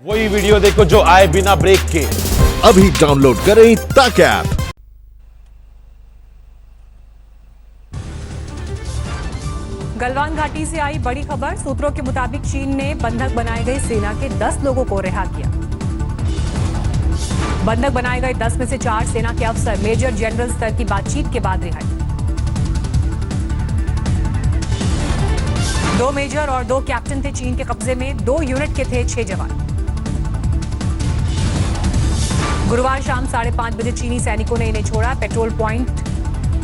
वही वीडियो देखो जो आए बिना ब्रेक के। अभी डाउनलोड करें तक ऐप। गलवान घाटी से आई बड़ी खबर। सूत्रों के मुताबिक चीन ने बंधक बनाए गए सेना के 10 लोगों को रिहा किया। बंधक बनाए गए 10 में से 4 सेना के अफसर मेजर जनरल स्तर की बातचीत के बाद रिहाई। 2 मेजर और 2 कैप्टन थे चीन के कब्जे में। 2 यूनिट के थे 6 जवान। गुरुवार शाम 5:30 बजे चीनी सैनिकों ने इन्हें छोड़ा। पेट्रोल पॉइंट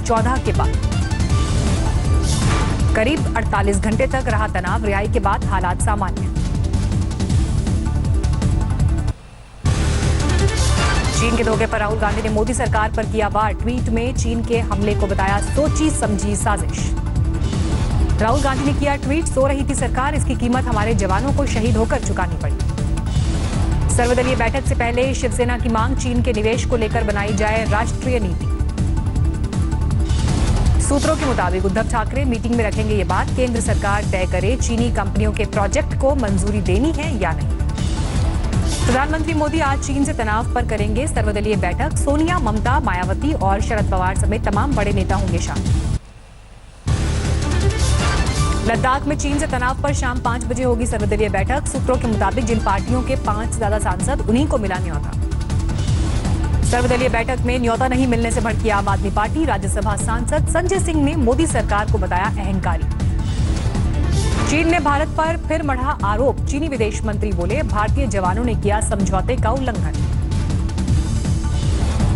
14 के बाद करीब 48 घंटे तक रहा तनाव। रिहाई के बाद हालात सामान्य। चीन के धोखे पर राहुल गांधी ने मोदी सरकार पर किया वार। ट्वीट में चीन के हमले को बताया सोची समझी साजिश। राहुल गांधी ने किया ट्वीट, सो रही थी सरकार, इसकी कीमत हमारे जवानों को शहीद होकर चुकानी पड़ी। सर्वदलीय बैठक से पहले शिवसेना की मांग, चीन के निवेश को लेकर बनाई जाए राष्ट्रीय नीति। सूत्रों के मुताबिक उद्धव ठाकरे मीटिंग में रखेंगे ये बात। केंद्र सरकार तय करे चीनी कंपनियों के प्रोजेक्ट को मंजूरी देनी है या नहीं। प्रधानमंत्री मोदी आज चीन से तनाव पर करेंगे सर्वदलीय बैठक। सोनिया, ममता, मायावती और शरद पवार समेत तमाम बड़े नेता होंगे शामिल। लद्दाख में चीन से तनाव पर शाम 5 बजे होगी सर्वदलीय बैठक। सूत्रों के मुताबिक जिन पार्टियों के 5 से ज्यादा सांसद, उन्हीं को मिला न्योता। सर्वदलीय बैठक में न्योता नहीं मिलने से भड़की आम आदमी पार्टी। राज्यसभा सांसद संजय सिंह ने मोदी सरकार को बताया अहंकारी। चीन ने भारत पर फिर मढ़ा आरोप। चीनी विदेश मंत्री बोले, भारतीय जवानों ने किया समझौते का उल्लंघन।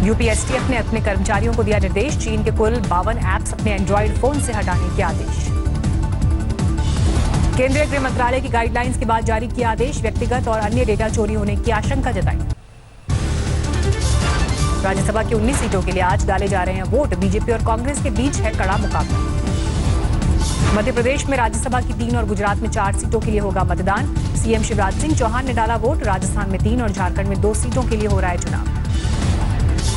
यूपीएसटीएफ ने अपने कर्मचारियों को दिया निर्देश। चीन के कुल 52 ऐप्स अपने एंड्रॉइड फोन से हटाने के आदेश। केंद्रीय गृह मंत्रालय की गाइडलाइंस के बाद जारी किया आदेश। व्यक्तिगत और अन्य डेटा चोरी होने की आशंका जताई। राज्यसभा की 19 सीटों के लिए आज डाले जा रहे हैं वोट। बीजेपी और कांग्रेस के बीच है कड़ा मुकाबला। मध्य प्रदेश में राज्यसभा की 3 और गुजरात में 4 सीटों के लिए होगा मतदान। सीएम शिवराज सिंह चौहान ने डाला वोट। राजस्थान में 3 और झारखंड में 2 सीटों के लिए हो रहा है चुनाव।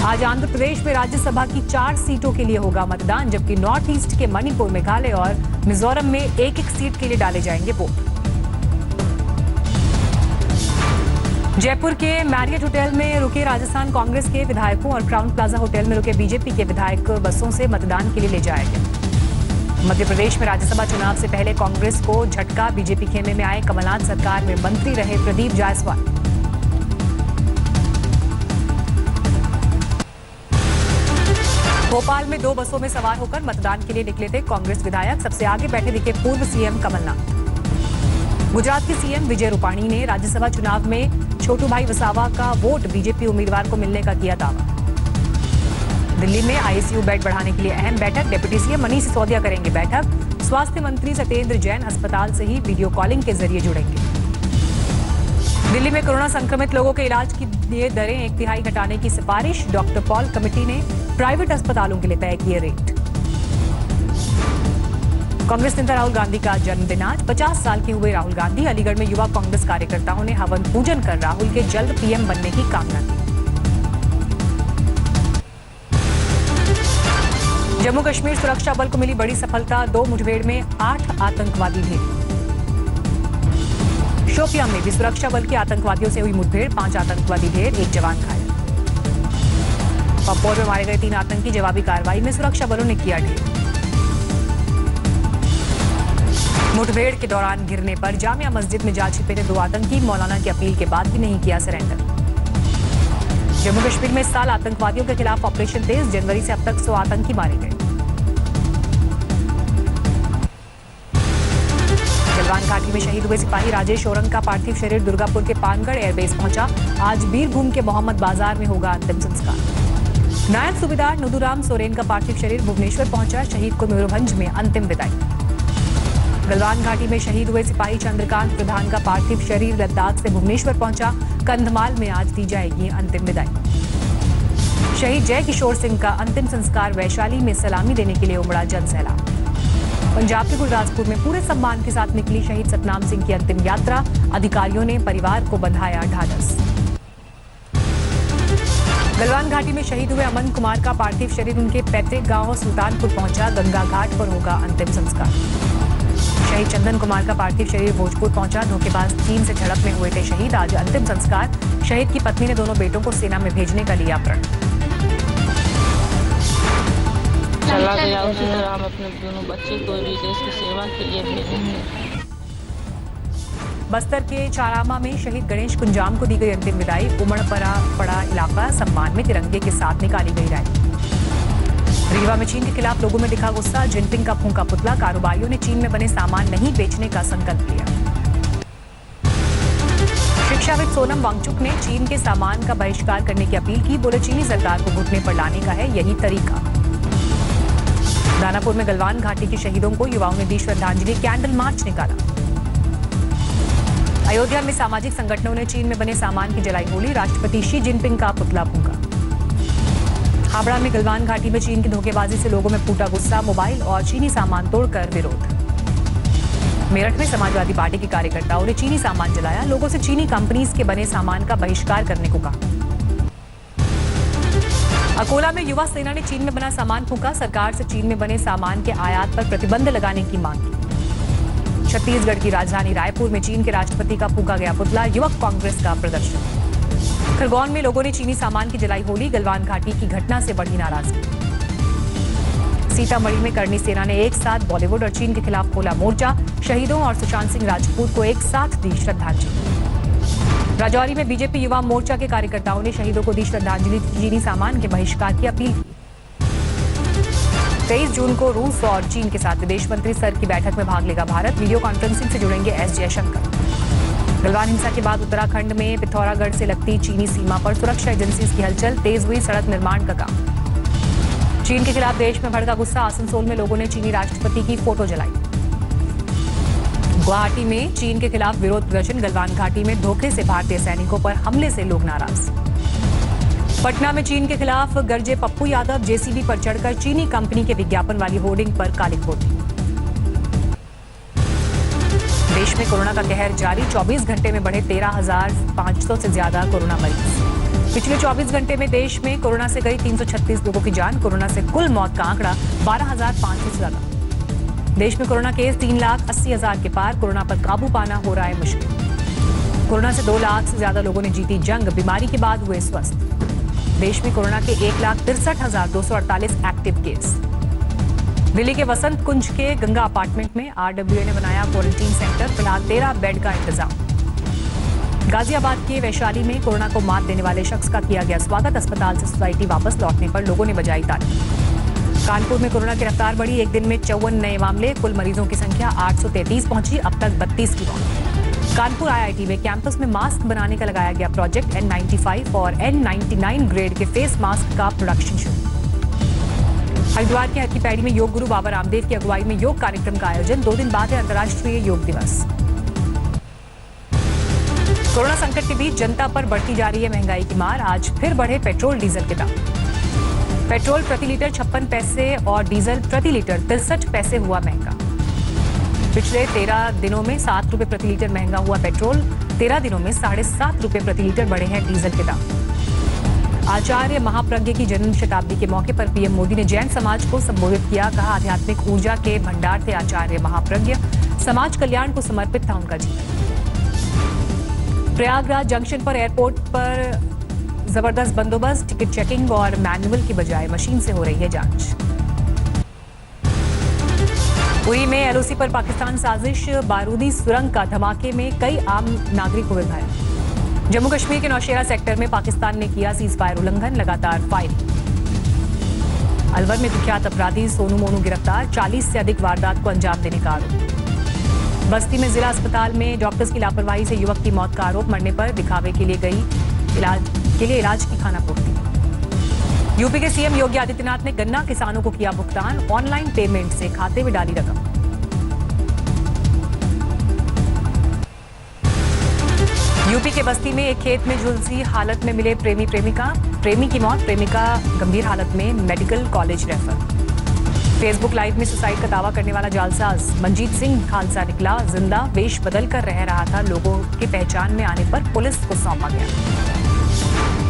आज आंध्र प्रदेश में राज्यसभा की 4 सीटों के लिए होगा मतदान, जबकि नॉर्थ ईस्ट के मणिपुर, मेघालय और मिजोरम में 1-1 सीट के लिए डाले जाएंगे वोट। जयपुर के मैरियट होटल में रुके राजस्थान कांग्रेस के विधायकों और क्राउन प्लाजा होटल में रुके बीजेपी के विधायक बसों से मतदान के लिए ले जाए गए। मध्य प्रदेश में राज्यसभा चुनाव से पहले कांग्रेस को झटका। बीजेपी खेमे में आए कमलनाथ सरकार में मंत्री रहे प्रदीप जायसवाल। भोपाल में 2 बसों में सवार होकर मतदान के लिए निकले थे कांग्रेस विधायक। सबसे आगे बैठे दिखे पूर्व सीएम कमलनाथ। गुजरात के सीएम विजय रूपाणी ने राज्यसभा चुनाव में छोटू भाई वसावा का वोट बीजेपी उम्मीदवार को मिलने का किया दावा। दिल्ली में आईसीयू बेड बढ़ाने के लिए अहम बैठक। डिप्टी सीएम मनीष सिसोदिया करेंगे बैठक। स्वास्थ्य मंत्री सत्येंद्र जैन अस्पताल से ही वीडियो कॉलिंग के जरिए जुड़ेंगे। दिल्ली में कोरोना संक्रमित लोगों के इलाज की दरें 1/3 घटाने की सिफारिश। डॉक्टर पॉल कमेटी ने प्राइवेट अस्पतालों के लिए तय किए रेट। कांग्रेस नेता राहुल गांधी का जन्मदिन आज। 50 साल के हुए राहुल गांधी। अलीगढ़ में युवा कांग्रेस कार्यकर्ताओं ने हवन पूजन कर राहुल के जल्द पीएम बनने की कामना की। जम्मू कश्मीर सुरक्षा बल को मिली बड़ी सफलता। 2 मुठभेड़ में 8 आतंकवादी ढेर। शोपियां में भी सुरक्षा बल के आतंकवादियों से हुई मुठभेड़। 5 आतंकवादी ढेर, 1 जवान घायल। पपौर में मारे गए 3 आतंकी। जवाबी कार्रवाई में सुरक्षा बलों ने किया ढेर। मुठभेड़ के दौरान गिरने पर जामिया मस्जिद में जा छिपे थे 2 आतंकी। मौलाना की अपील के बाद भी नहीं किया सरेंडर। जम्मू कश्मीर में इस साल आतंकवादियों के खिलाफ ऑपरेशन तेज। जनवरी से अब तक 100 आतंकी मारे गए। गलवान घाटी में शहीद हुए सिपाही राजेश औरंग का पार्थिव शरीर दुर्गापुर के पानगढ़ एयरबेस पहुंचा। आज बीरभूम के मोहम्मद बाजार में होगा अंतिम संस्कार। नायब सूबेदार नदुराम सोरेन का पार्थिव शरीर भुवनेश्वर पहुंचा। शहीद को मयूरभंज में अंतिम विदाई। गलवान घाटी में शहीद हुए सिपाही चंद्रकांत प्रधान का पार्थिव शरीर लद्दाख से भुवनेश्वर पहुंचा। कंधमाल में आज दी जाएगी अंतिम विदाई। शहीद जय किशोर सिंह का अंतिम संस्कार वैशाली में सलामी देने के लिए उमड़ा जनसैलाब। पंजाब के गुरदासपुर में पूरे सम्मान के साथ निकली शहीद सतनाम सिंह की अंतिम यात्रा। अधिकारियों ने परिवार को बंधाया ढाढस। गलवान घाटी में शहीद हुए अमन कुमार का पार्थिव शरीर उनके पैतृक गांव सुल्तानपुर पहुंचा। गंगा घाट पर होगा अंतिम संस्कार। शहीद चंदन कुमार का पार्थिव शरीर भोजपुर पहुंचा। धोखेबाज चीन से झड़प में हुए थे शहीद। आज अंतिम संस्कार। शहीद की पत्नी ने दोनों बेटों को सेना में भेजने का लिया प्रण। चला गया उसी तरह हम अपने दोनों बच्चे को भी देश की सेवा के लिए भेजेंगे। बस्तर के चारामा में शहीद गणेश कुंजाम को दी गई अंतिम विदाई। उमड़ पड़ा इलाका सम्मान में तिरंगे के साथ निकाली गई रैली। रीवा में चीन के खिलाफ लोगों में दिखा गुस्सा। जिनपिंग का फूंका पुतला। कारोबारियों ने चीन में बने सामान नहीं बेचने का संकल्प लिया। शिक्षाविद सोनम वांगचुक ने चीन के सामान का बहिष्कार करने की अपील की। बोले चीनी सरकार को घुटने पर लाने का है यही तरीका। दानापुर में गलवान घाटी के शहीदों को युवाओं ने दी श्रद्धांजलि। कैंडल मार्च निकाला। अयोध्या में सामाजिक संगठनों ने चीन में बने सामान की जलाई होली। राष्ट्रपति शी जिनपिंग का पुतला फूंका। हावड़ा में गलवान घाटी में चीन की धोखेबाजी से लोगों में फूटा गुस्सा। मोबाइल और चीनी सामान तोड़कर विरोध। मेरठ में समाजवादी पार्टी के कार्यकर्ताओं ने चीनी सामान जलाया। लोगों से चीनी कंपनीज के बने सामान का बहिष्कार करने को कहा। अकोला में युवा सेना ने चीन में बना सामान फूंका। सरकार से चीन में बने सामान के आयात पर प्रतिबंध लगाने की मांग की। छत्तीसगढ़ की राजधानी रायपुर में चीन के राष्ट्रपति का फूंका गया पुतला। युवक कांग्रेस का प्रदर्शन। खरगोन में लोगों ने चीनी सामान की जलाई होली। गलवान घाटी की घटना से बढ़ी नाराजगी। सीतामढ़ी में करनी सेना ने एक साथ बॉलीवुड और चीन के खिलाफ खोला मोर्चा। शहीदों और सुशांत सिंह राजपूत को एक साथ दी श्रद्धांजलि। राजौरी में बीजेपी युवा मोर्चा के कार्यकर्ताओं ने शहीदों को दी श्रद्धांजलि। चीनी सामान के बहिष्कार की अपील की। 23 जून को रूस और चीन के साथ विदेश मंत्री स्तर की बैठक में भाग लेगा भारत। वीडियो कॉन्फ्रेंसिंग से जुड़ेंगे एस जयशंकर। गलवान हिंसा के बाद उत्तराखंड में पिथौरागढ़ से लगती चीनी सीमा पर सुरक्षा एजेंसीज की हलचल। तेज हुई सड़क निर्माण का काम। चीन के खिलाफ देश में भड़का गुस्सा। आसनसोल में लोगों ने चीनी राष्ट्रपति की फोटो जलाई। गुवाहाटी में चीन के खिलाफ विरोध प्रदर्शन। गलवान घाटी में धोखे से भारतीय सैनिकों पर हमले से लोग नाराज। पटना में चीन के खिलाफ गरजे पप्पू यादव। जेसीबी पर चढ़कर चीनी कंपनी के विज्ञापन वाली होर्डिंग पर काली पोती। देश में कोरोना का कहर जारी। 24 घंटे में बढ़े 13,500 से ज्यादा कोरोना मरीज। पिछले 24 घंटे में देश में कोरोना से गई 336 लोगों की जान। कोरोना से कुल मौत का आंकड़ा 12,500 से ज्यादा। देश में कोरोना केस 3,80,000 के पार। कोरोना पर काबू पाना हो रहा है मुश्किल। कोरोना से 2 लाख से ज्यादा लोगों ने जीती जंग। बीमारी के बाद हुए स्वस्थ। देश में कोरोना के 1,63,248 एक्टिव केस। दिल्ली के वसंत कुंज के गंगा अपार्टमेंट में आरडब्ल्यूए ने बनाया क्वारंटीन सेंटर। फिलहाल 13 बेड का इंतजाम। गाजियाबाद के वैशाली में कोरोना को मात देने वाले शख्स का किया गया स्वागत। अस्पताल से सोसाइटी वापस लौटने पर लोगों ने बजाई ताली। कानपुर में कोरोना की रफ्तार बढ़ी। एक दिन में 54 नए मामले। कुल मरीजों की संख्या 833 पहुंची। अब तक 32 की मौत। कानपुर आईआईटी में कैंपस में मास्क बनाने का लगाया गया प्रोजेक्ट। N95 और N99 ग्रेड के फेस मास्क का प्रोडक्शन शुरू। हरिद्वार के हर की पैड़ी में योग गुरु बाबा रामदेव की अगुवाई में योग कार्यक्रम का आयोजन। 2 दिन बाद है अंतर्राष्ट्रीय योग दिवस। कोरोना संकट के बीच जनता पर बढ़ती जा रही है महंगाई की मार। आज फिर बढ़े पेट्रोल डीजल के दाम। पेट्रोल प्रति लीटर 56 पैसे और डीजल प्रति लीटर 63 पैसे हुआ महंगा। पिछले 13 दिनों में 7 रुपए प्रति लीटर महंगा हुआ पेट्रोल। 13 दिनों में 7.5 रुपए प्रति लीटर बढ़े हैं डीजल के दाम। आचार्य महाप्रज्ञ की जन्म शताब्दी के मौके पर पीएम मोदी ने जैन समाज को संबोधित किया। कहा आध्यात्मिक ऊर्जा के भंडार थे आचार्य महाप्रज्ञ। समाज कल्याण को समर्पित था उनका जीवन। प्रयागराज जंक्शन पर एयरपोर्ट पर जबरदस्त बंदोबस्त। टिकट चेकिंग और मैनुअल की बजाय मशीन से हो रही है जांच। उरी में एलओसी पर पाकिस्तान साजिश। बारूदी सुरंग का धमाके में कई आम नागरिक हुए घायल। जम्मू कश्मीर के नौशेरा सेक्टर में पाकिस्तान ने किया सीज फायर उल्लंघन। लगातार फायरिंग। अलवर में कुख्यात अपराधी सोनू मोनू गिरफ्तार। 40 से अधिक वारदात को अंजाम देने का आरोप। बस्ती में जिला अस्पताल में डॉक्टर्स की लापरवाही से युवक की मौत का आरोप। मरने पर दिखावे के लिए इलाज की खानापूर्ति। यूपी के सीएम योगी आदित्यनाथ ने गन्ना किसानों को किया भुगतान। ऑनलाइन पेमेंट से खाते में डाली रकम। यूपी के बस्ती में एक खेत में झुलसी हालत में मिले प्रेमी प्रेमिका। प्रेमी की मौत। प्रेमिका गंभीर हालत में medical college refer. Facebook live में सुसाइड का दावा करने वाला जालसाज मनजीत सिंह खालसा निकला जिंदा। वेश बदल कर रह रहा था। लोगों की पहचान में आने पर पुलिस को सौंपा गया।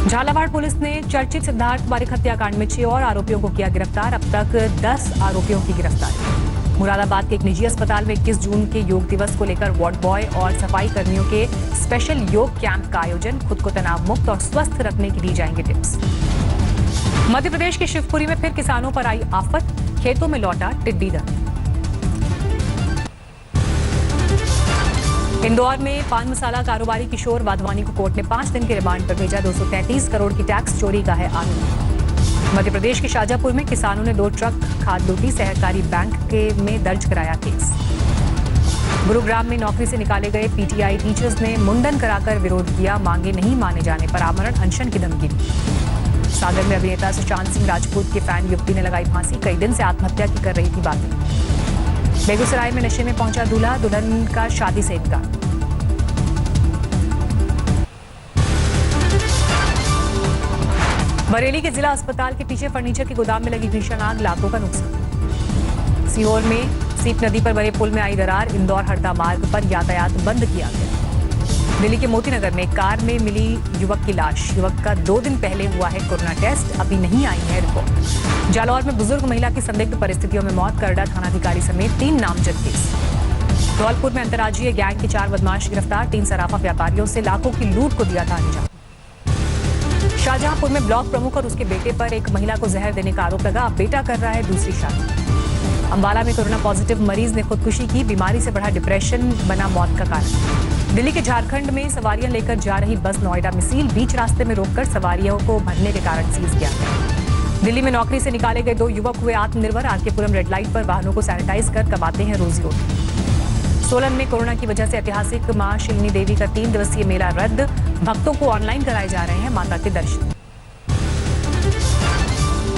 झालावाड़ पुलिस ने चर्चित सिद्धार्थ बारिक हत्याकांड में 6 और आरोपियों को किया गिरफ्तार। अब तक 10 आरोपियों की गिरफ्तारी। मुरादाबाद के एक निजी अस्पताल में 21 जून के योग दिवस को लेकर वार्ड बॉय और सफाई कर्मियों के स्पेशल योग कैंप का आयोजन। खुद को तनाव मुक्त और स्वस्थ रखने की दी जाएंगी टिप्स। मध्य प्रदेश के शिवपुरी में फिर किसानों पर आई आफत, खेतों में लौटा टिड्डी दल। इंदौर में पान मसाला कारोबारी किशोर वाधवानी को कोर्ट ने 5 दिन के रिमांड पर भेजा। 233 करोड़ की टैक्स चोरी का है आरोप। मध्य प्रदेश के शाजापुर में किसानों ने 2 ट्रक खाद लूटी, सहकारी बैंक में दर्ज कराया केस। गुरुग्राम में नौकरी से निकाले गए पीटीआई टीचर्स ने मुंडन कराकर विरोध किया, मांगे नहीं माने जाने पर आमरण अनशन की धमकी दी। सागर में अभिनेता सुशांत सिंह राजपूत के फैन युवती ने लगाई फांसी, कई दिन से आत्महत्या की कर रही थी बातें। बेगूसराय में नशे में पहुंचा दूल्हा, दुल्हन का शादी से इनकार। बरेली के जिला अस्पताल के पीछे फर्नीचर के गोदाम में लगी भीषण आग, लाखों का नुकसान। सीहोर में सीप नदी पर बने पुल में आई दरार, इंदौर हरदा मार्ग पर यातायात बंद किया गया। दिल्ली के मोतीनगर में कार में मिली युवक की लाश, युवक का 2 दिन पहले हुआ है कोरोना टेस्ट, अभी नहीं आई है रिपोर्ट। जालौर में बुजुर्ग महिला की संदिग्ध परिस्थितियों में मौत, करड़ा थानाधिकारी समेत 3 नामजद केस। धौलपुर में अंतर्राज्यीय गैंग के 4 बदमाश गिरफ्तार, 3 सराफा व्यापारियों से लाखों की लूट को दिया था अंजाम। शाहजहांपुर में ब्लॉक प्रमुख और उसके बेटे पर एक महिला को जहर देने का आरोप लगा, बेटा कर रहा है दूसरी शादी। अंबाला में कोरोना पॉजिटिव मरीज ने खुदकुशी की, बीमारी से बढ़ा डिप्रेशन बना मौत का कारण। दिल्ली के झारखंड में सवारियां लेकर जा रही बस नोएडा मिसील, बीच रास्ते में रोककर सवारियों को भरने के कारण सीज किया गया। दिल्ली में नौकरी से निकाले गए 2 युवक हुए आत्मनिर्भर, आरकेपुरम रेड लाइट पर वाहनों को सैनिटाइज कर कमाते हैं रोजी रोटी। सोलन में कोरोना की वजह से ऐतिहासिक मां शिल्नी देवी का 3 दिवसीय मेला रद्द, भक्तों को ऑनलाइन कराए जा रहे हैं माता के दर्शन।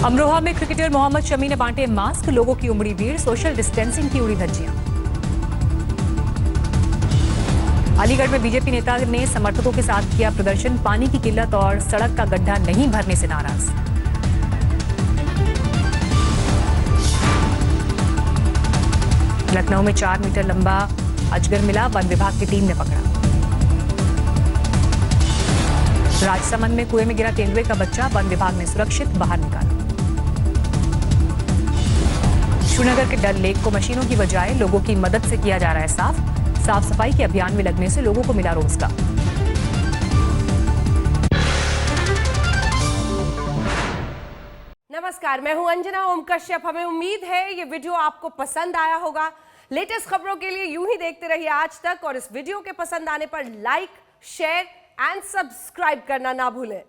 अमरोहा में क्रिकेटर मोहम्मद शमी ने बांटे मास्क, लोगों की उमड़ी भीड़, सोशल डिस्टेंसिंग की उड़ी धज्जियां। अलीगढ़ में बीजेपी नेता ने समर्थकों के साथ किया प्रदर्शन, पानी की किल्लत और सड़क का गड्ढा नहीं भरने से नाराज। लखनऊ में 4 मीटर लंबा अजगर मिला, वन विभाग की टीम ने पकड़ा। राजसमंद में कुएं में गिरा तेंदुए का बच्चा, वन विभाग ने सुरक्षित बाहर निकाला। श्रीनगर के डल लेक को मशीनों की बजाय लोगों की मदद से किया जा रहा है साफ। साफ सफाई के अभियान में लगने से लोगों को मिला रोजगार। नमस्कार, मैं हूं अंजना ओम कश्यप। हमें उम्मीद है ये वीडियो आपको पसंद आया होगा। लेटेस्ट खबरों के लिए यूं ही देखते रहिए आज तक, और इस वीडियो के पसंद आने पर लाइक, शेयर एंड सब्सक्राइब करना ना भूलें।